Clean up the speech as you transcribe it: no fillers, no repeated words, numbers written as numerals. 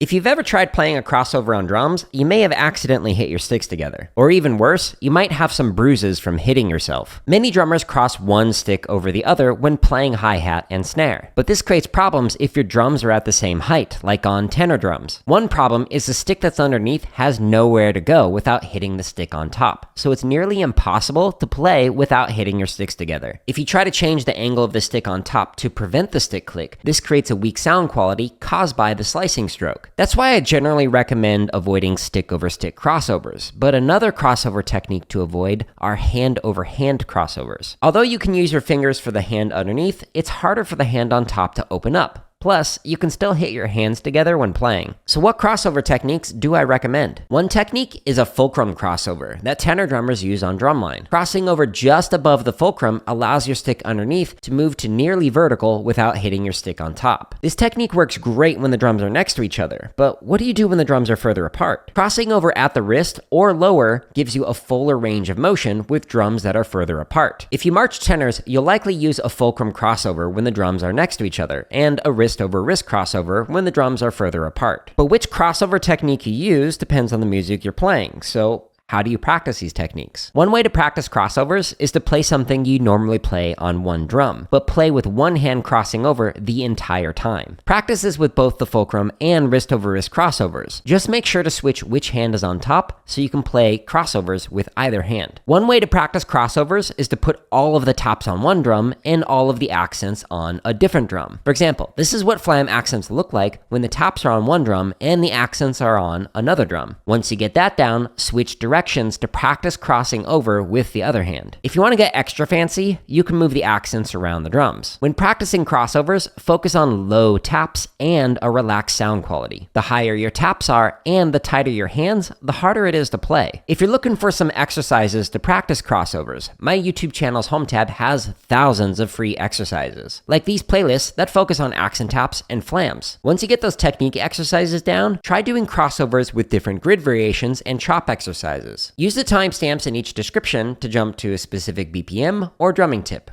If you've ever tried playing a crossover on drums, you may have accidentally hit your sticks together. Or even worse, you might have some bruises from hitting yourself. Many drummers cross one stick over the other when playing hi-hat and snare. But this creates problems if your drums are at the same height, like on tenor drums. One problem is the stick that's underneath has nowhere to go without hitting the stick on top. So it's nearly impossible to play without hitting your sticks together. If you try to change the angle of the stick on top to prevent the stick click, this creates a weak sound quality caused by the slicing stroke. That's why I generally recommend avoiding stick-over-stick crossovers, but another crossover technique to avoid are hand-over-hand crossovers. Although you can use your fingers for the hand underneath, it's harder for the hand on top to open up. Plus, you can still hit your hands together when playing. So what crossover techniques do I recommend? One technique is a Fulcrum crossover that tenor drummers use on drumline. Crossing over just above the fulcrum allows your stick underneath to move to nearly vertical without hitting your stick on top. This technique works great when the drums are next to each other, but what do you do when the drums are further apart? Crossing over at the wrist or lower gives you a fuller range of motion with drums that are further apart. If you march tenors, you'll likely use a Fulcrum crossover when the drums are next to each other, and a wrist over wrist crossover when the drums are further apart. But which crossover technique you use depends on the music you're playing, so how do you practice these techniques? One way to practice crossovers is to play something you normally play on one drum, but play with one hand crossing over the entire time. Practice this with both the fulcrum and wrist over wrist crossovers. Just make sure to switch which hand is on top so you can play crossovers with either hand. One way to practice crossovers is to put all of the tops on one drum and all of the accents on a different drum. For example, this is what flam accents look like when the tops are on one drum and the accents are on another drum. Once you get that down, switch directions to practice crossing over with the other hand. If you want to get extra fancy, you can move the accents around the drums. When practicing crossovers, focus on low taps and a relaxed sound quality. The higher your taps are and the tighter your hands, the harder it is to play. If you're looking for some exercises to practice crossovers, my YouTube channel's home tab has thousands of free exercises, like these playlists that focus on accent taps and flams. Once you get those technique exercises down, try doing crossovers with different grid variations and chop exercises. Use the timestamps in each description to jump to a specific BPM or drumming tip.